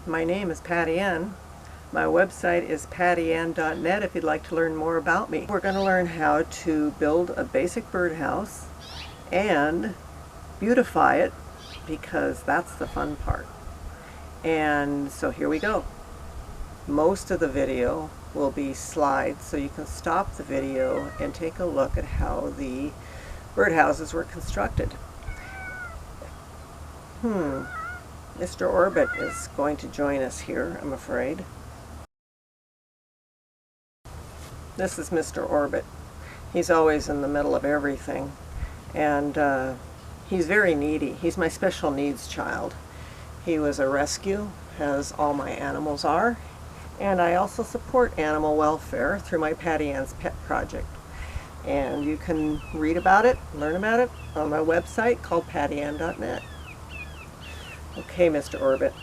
My name is PattyAnn. My website is PattyAnn.net if you'd like to learn more about me. We're going to learn how to build a basic birdhouse and beautify it, because that's the fun part. And so here we go. Most of the video will be slides, so you can stop the video and take a look at how the birdhouses were constructed. Mr. Orbit is going to join us here, I'm afraid. This is Mr. Orbit. He's always in the middle of everything, and he's very needy. He's my special needs child. He was a rescue, as all my animals are, and I also support animal welfare through my PattyAnn's Pet Project. And you can read about it, learn about it on my website called PattyAnn.net. Okay, Mr. Orbit.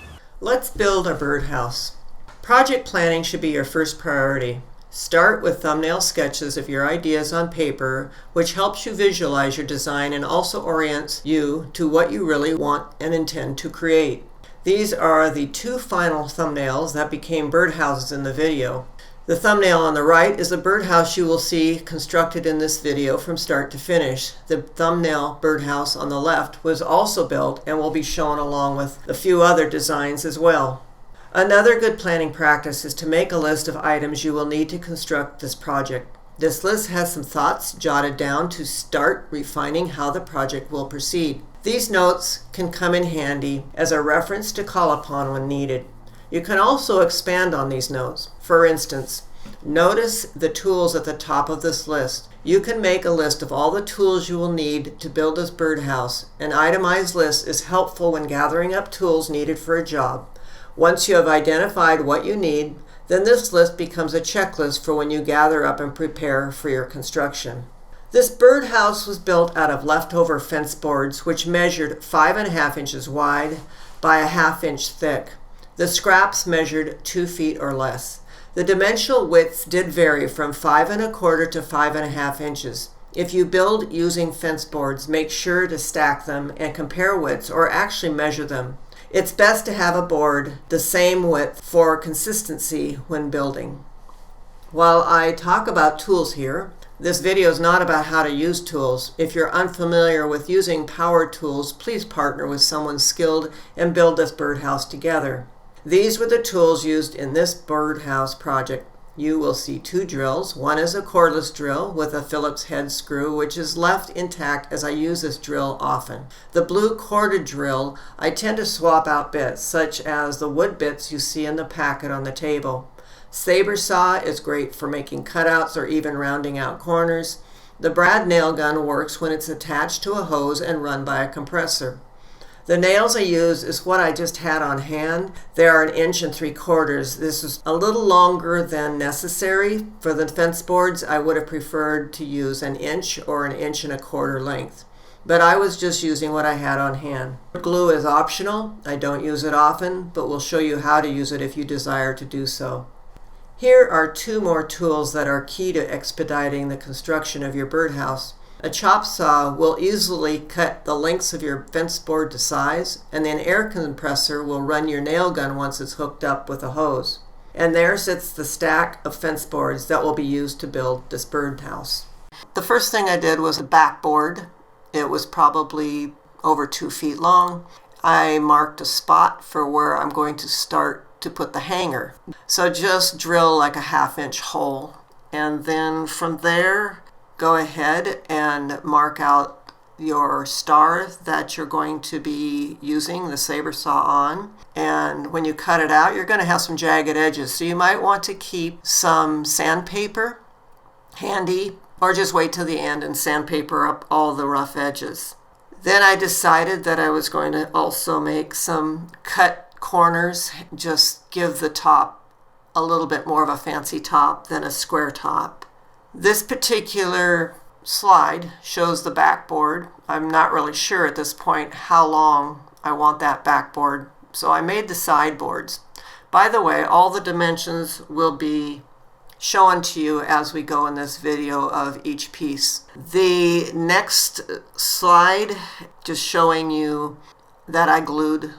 Let's build a birdhouse. Project planning should be your first priority. Start with thumbnail sketches of your ideas on paper, which helps you visualize your design and also orients you to what you really want and intend to create. These are the two final thumbnails that became birdhouses in the video. The thumbnail on the right is the birdhouse you will see constructed in this video from start to finish. The thumbnail birdhouse on the left was also built and will be shown along with a few other designs as well. Another good planning practice is to make a list of items you will need to construct this project. This list has some thoughts jotted down to start refining how the project will proceed. These notes can come in handy as a reference to call upon when needed. You can also expand on these notes. For instance, notice the tools at the top of this list. You can make a list of all the tools you will need to build this birdhouse. An itemized list is helpful when gathering up tools needed for a job. Once you have identified what you need, then this list becomes a checklist for when you gather up and prepare for your construction. This birdhouse was built out of leftover fence boards, which measured 5.5 inches wide by a 1/2 inch thick. The scraps measured 2 feet or less. The dimensional widths did vary from 5.25 to 5.5 inches. If you build using fence boards, make sure to stack them and compare widths, or actually measure them. It's best to have a board the same width for consistency when building. While I talk about tools here, this video is not about how to use tools. If you're unfamiliar with using power tools, please partner with someone skilled and build this birdhouse together. These were the tools used in this birdhouse project. You will see 2 drills. One is a cordless drill with a Phillips head screw, which is left intact as I use this drill often. The blue corded drill, I tend to swap out bits, such as the wood bits you see in the packet on the table. Saber saw is great for making cutouts or even rounding out corners. The brad nail gun works when it's attached to a hose and run by a compressor. The nails I use is what I just had on hand. They are 1.75 inches. This is a little longer than necessary. For the fence boards, I would have preferred to use 1 inch or 1.25 inch length. But I was just using what I had on hand. Glue is optional. I don't use it often, but we'll show you how to use it if you desire to do so. Here are 2 more tools that are key to expediting the construction of your birdhouse. A chop saw will easily cut the lengths of your fence board to size, and an air compressor will run your nail gun once it's hooked up with a hose. And there sits the stack of fence boards that will be used to build this birdhouse. The first thing I did was a backboard. It was probably over 2 feet long. I marked a spot for where I'm going to start to put the hanger. So just drill like a 1/2 inch hole, and then from there go ahead and mark out your star that you're going to be using the saber saw on. And when you cut it out, you're going to have some jagged edges, so you might want to keep some sandpaper handy, or just wait till the end and sandpaper up all the rough edges. Then I decided that I was going to also make some cut corners, just give the top a little bit more of a fancy top than a square top. This particular slide shows the backboard. I'm not really sure at this point how long I want that backboard, so I made the sideboards. By the way, all the dimensions will be shown to you as we go in this video of each piece. The next slide just showing you that I glued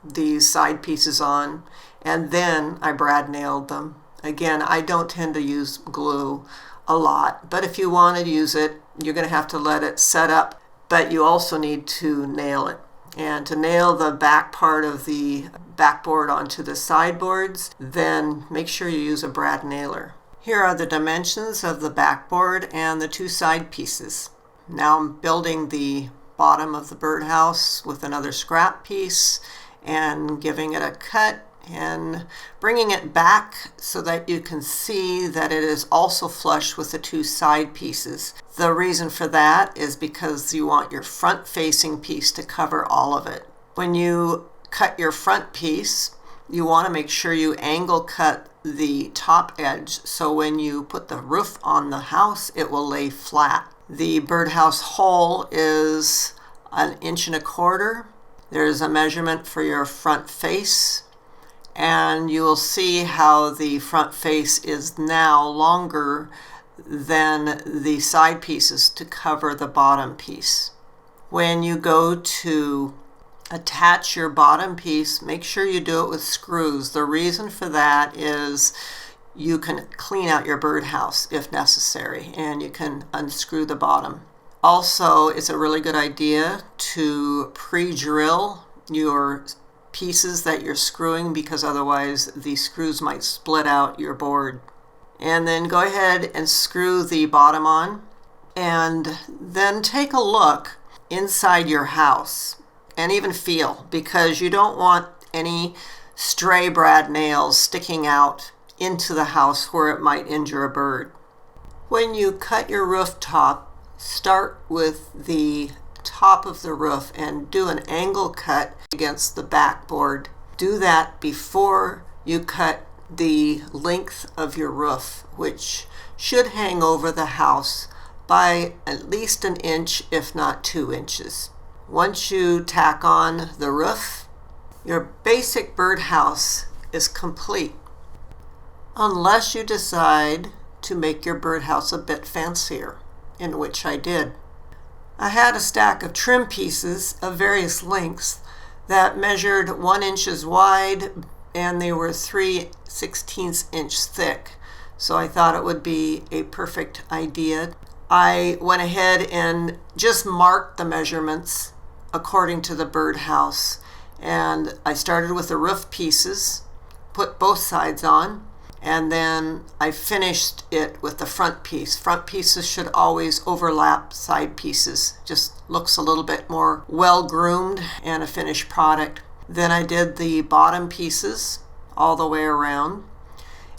these side pieces on, and then I brad nailed them. Again, I don't tend to use glue a lot, but if you want to use it, you're going to have to let it set up, but you also need to nail it. And to nail the back part of the backboard onto the sideboards, then make sure you use a brad nailer. Here are the dimensions of the backboard and the two side pieces. Now I'm building the bottom of the birdhouse with another scrap piece and giving it a cut and bringing it back so that you can see that it is also flush with the two side pieces. The reason for that is because you want your front facing piece to cover all of it. When you cut your front piece, you want to make sure you angle cut the top edge so when you put the roof on the house, it will lay flat. The birdhouse hole is 1.25 inches. There's a measurement for your front face, and you will see how the front face is now longer than the side pieces to cover the bottom piece. When you go to attach your bottom piece, make sure you do it with screws. The reason for that is you can clean out your birdhouse if necessary, and you can unscrew the bottom. Also, it's a really good idea to pre-drill your pieces that you're screwing, because otherwise the screws might split out your board. And then go ahead and screw the bottom on, and then take a look inside your house and even feel, because you don't want any stray brad nails sticking out into the house where it might injure a bird. When you cut your rooftop, start with the top of the roof and do an angle cut against the backboard. Do that before you cut the length of your roof, which should hang over the house by at least 1 inch, if not 2 inches. Once you tack on the roof, your basic birdhouse is complete, unless you decide to make your birdhouse a bit fancier, in which I did. I had a stack of trim pieces of various lengths that measured 1 inch wide, and they were 3/16 inch thick, so I thought it would be a perfect idea. I went ahead and just marked the measurements according to the birdhouse, and I started with the roof pieces, put both sides on, and then I finished it with the front piece. Front pieces should always overlap side pieces. Just looks a little bit more well-groomed and a finished product. Then I did the bottom pieces all the way around,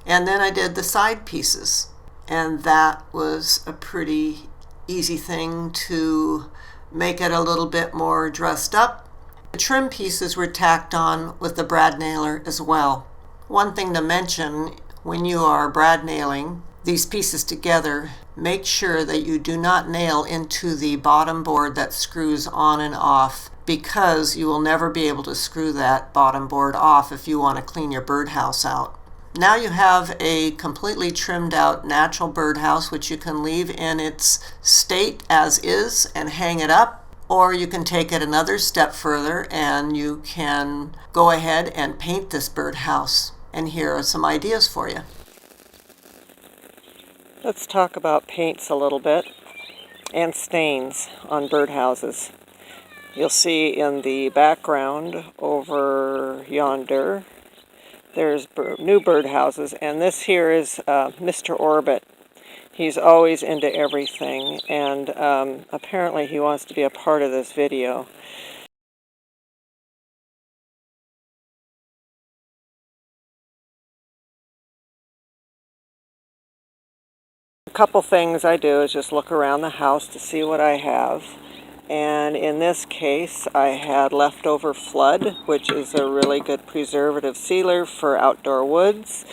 and then I did the side pieces, and that was a pretty easy thing to make it a little bit more dressed up. The trim pieces were tacked on with the brad nailer as well. One thing to mention, when you are brad nailing these pieces together, make sure that you do not nail into the bottom board that screws on and off, because you will never be able to screw that bottom board off if you want to clean your birdhouse out. Now you have a completely trimmed out natural birdhouse, which you can leave in its state as is and hang it up, or you can take it another step further and you can go ahead and paint this birdhouse. And here are some ideas for you. Let's talk about paints a little bit and stains on birdhouses. You'll see in the background over yonder, there's new birdhouses, and this here is Mr. Orbit. He's always into everything, and apparently he wants to be a part of this video. A couple things I do is just look around the house to see what I have. And in this case, I had leftover Flood, which is a really good preservative sealer for outdoor woods.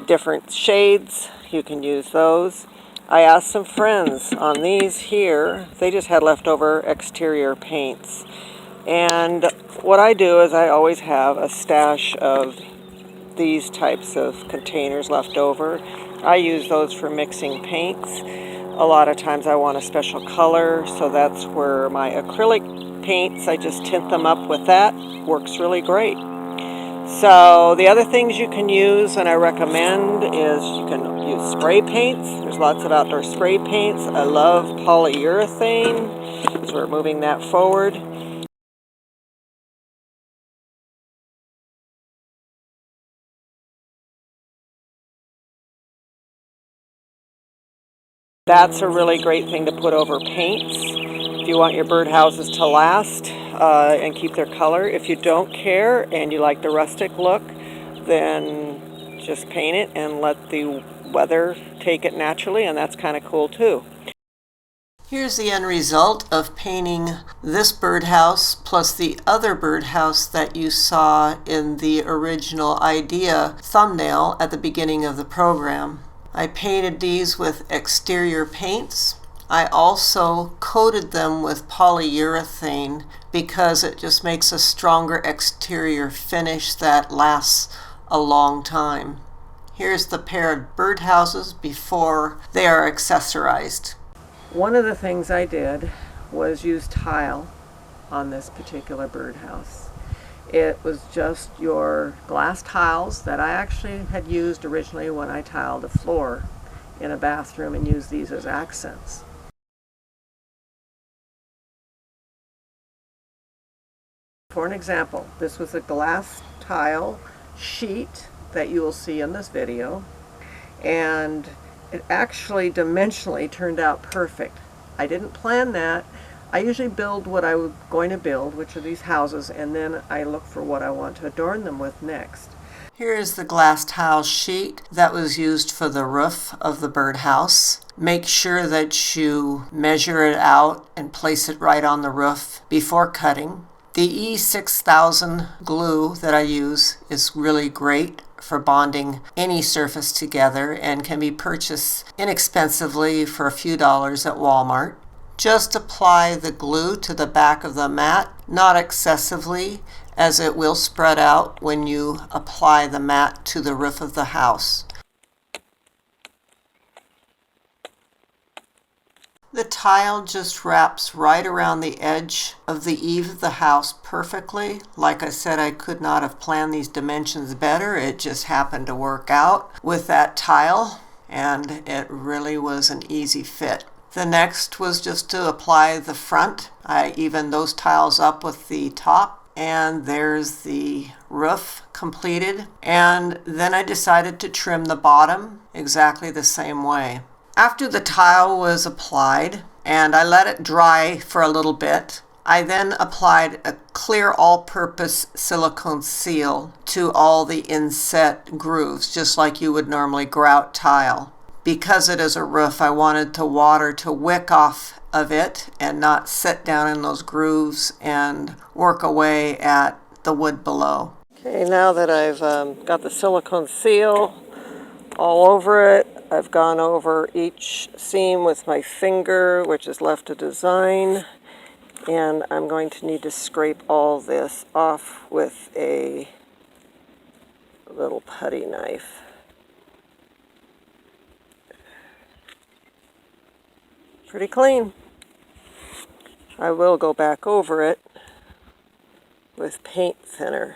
Different shades, you can use those. I asked some friends on these here. They just had leftover exterior paints. And what I do is I always have a stash of these types of containers left over. I use those for mixing paints. a lot of times I want a special color, so that's where my acrylic paints, I just tint them up with that. Works really great. So the other things you can use, and I recommend, is you can use spray paints. There's lots of outdoor spray paints. I love polyurethane, so we're moving that forward. That's a really great thing to put over paints if you want your birdhouses to last and keep their color. If you don't care and you like the rustic look, then just paint it and let the weather take it naturally, and that's kind of cool too. Here's the end result of painting this birdhouse plus the other birdhouse that you saw in the original idea thumbnail at the beginning of the program. I painted these with exterior paints. I also coated them with polyurethane because it just makes a stronger exterior finish that lasts a long time. Here's the pair of birdhouses before they are accessorized. One of the things I did was use tile on this particular birdhouse. It was just your glass tiles that I actually had used originally when I tiled a floor in a bathroom, and used these as accents. For an example, this was a glass tile sheet that you will see in this video, and it actually dimensionally turned out perfect. I didn't plan that. I usually build what I was going to build, which are these houses, and then I look for what I want to adorn them with next. Here is the glass tile sheet that was used for the roof of the birdhouse. Make sure that you measure it out and place it right on the roof before cutting. The E6000 glue that I use is really great for bonding any surface together and can be purchased inexpensively for a few dollars at Walmart. Just apply the glue to the back of the mat, not excessively, as it will spread out when you apply the mat to the roof of the house. The tile just wraps right around the edge of the eave of the house perfectly. Like I said, I could not have planned these dimensions better. It just happened to work out with that tile, and it really was an easy fit. The next was just to apply the front. I evened those tiles up with the top, and there's the roof completed. And then I decided to trim the bottom exactly the same way. After the tile was applied, and I let it dry for a little bit, I then applied a clear all-purpose silicone seal to all the inset grooves, just like you would normally grout tile. Because it is a roof, I wanted the water to wick off of it and not sit down in those grooves and work away at the wood below. Okay, now that I've got the silicone seal all over it, I've gone over each seam with my finger, which is left to design, and I'm going to need to scrape all this off with a little putty knife. Pretty clean. I will go back over it with paint thinner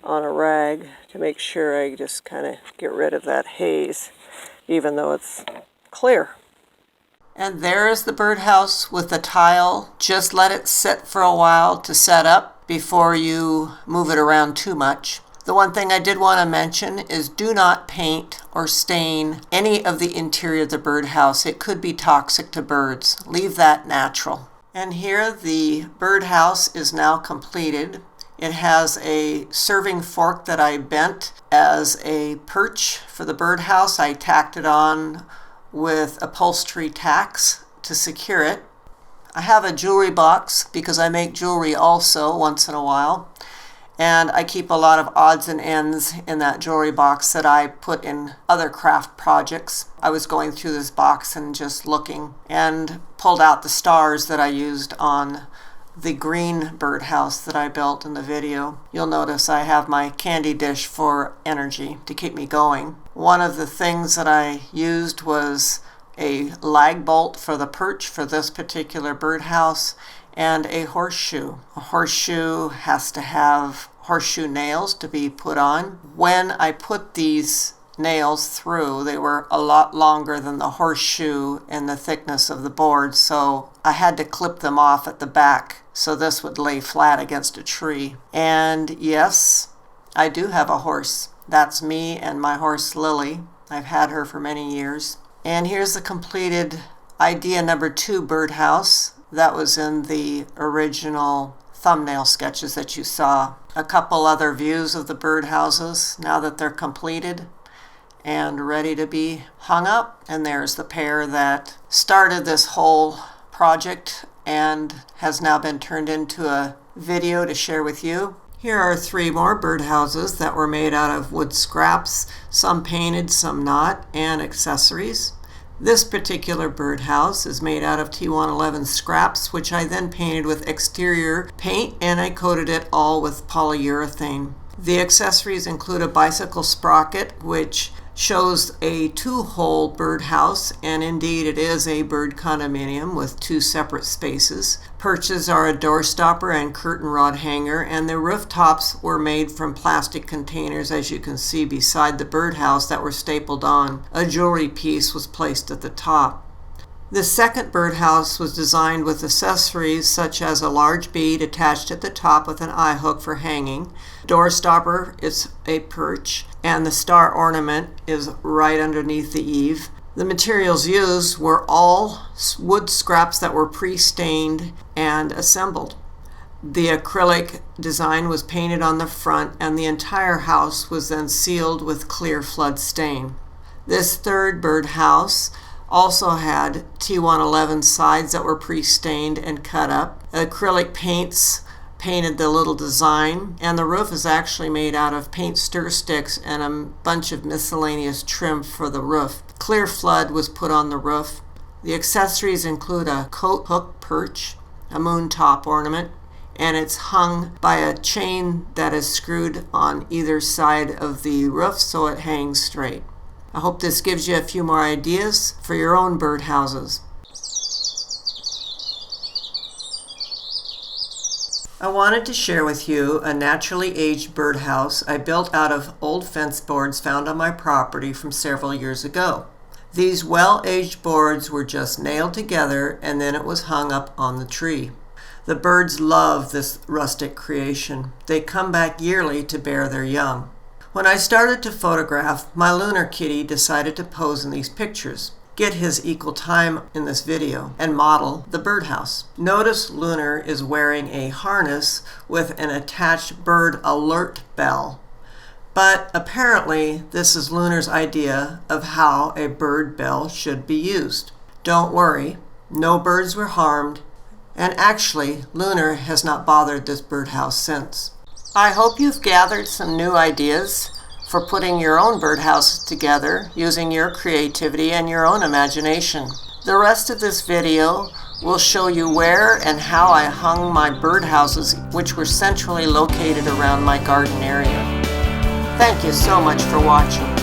on a rag to make sure I just kind of get rid of that haze, even though it's clear. And there is the birdhouse with the tile. Just let it sit for a while to set up before you move it around too much. The one thing I did want to mention is do not paint or stain any of the interior of the birdhouse. It could be toxic to birds. Leave that natural. And here the birdhouse is now completed. It has a serving fork that I bent as a perch for the birdhouse. I tacked it on with upholstery tacks to secure it. I have a jewelry box because I make jewelry also once in a while. And I keep a lot of odds and ends in that jewelry box that I put in other craft projects. I was going through this box and just looking and pulled out the stars that I used on the green birdhouse that I built in the video. You'll notice I have my candy dish for energy to keep me going. One of the things that I used was a lag bolt for the perch for this particular birdhouse, and a horseshoe. A horseshoe has to have horseshoe nails to be put on. When I put these nails through, they were a lot longer than the horseshoe in the thickness of the board, so I had to clip them off at the back so this would lay flat against a tree. And yes, I do have a horse. That's me and my horse Lily. I've had her for many years. And here's the completed idea number 2 birdhouse that was in the original thumbnail sketches that you saw. A couple other views of the birdhouses now that they're completed and ready to be hung up. And there's the pair that started this whole project and has now been turned into a video to share with you. Here are 3 more birdhouses that were made out of wood scraps, some painted, some not, and accessories. This particular birdhouse is made out of T111 scraps, which I then painted with exterior paint, and I coated it all with polyurethane. The accessories include a bicycle sprocket, which shows a 2-hole birdhouse, and indeed it is a bird condominium with 2 separate spaces. Perches are a door stopper and curtain rod hanger, and the rooftops were made from plastic containers, as you can see beside the birdhouse, that were stapled on. A jewelry piece was placed at the top. The second birdhouse was designed with accessories such as a large bead attached at the top with an eye hook for hanging. Door stopper is a perch, and the star ornament is right underneath the eave. The materials used were all wood scraps that were pre-stained and assembled. The acrylic design was painted on the front, and the entire house was then sealed with clear flood stain. This third birdhouse also had T111 sides that were pre-stained and cut up. Acrylic paints painted the little design, and the roof is actually made out of paint stir sticks and a bunch of miscellaneous trim for the roof. Clear flood was put on the roof. The accessories include a coat hook perch, a moon top ornament, and it's hung by a chain that is screwed on either side of the roof so it hangs straight. I hope this gives you a few more ideas for your own birdhouses. I wanted to share with you a naturally aged birdhouse I built out of old fence boards found on my property from several years ago. These well-aged boards were just nailed together, and then it was hung up on the tree. The birds love this rustic creation. They come back yearly to bear their young. When I started to photograph, my lunar kitty decided to pose in these pictures, get his equal time in this video, and model the birdhouse. Notice Lunar is wearing a harness with an attached bird alert bell. But apparently this is Lunar's idea of how a bird bell should be used. Don't worry, no birds were harmed, and actually Lunar has not bothered this birdhouse since. I hope you've gathered some new ideas for putting your own birdhouse together using your creativity and your own imagination. The rest of this video will show you where and how I hung my birdhouses, which were centrally located around my garden area. Thank you so much for watching.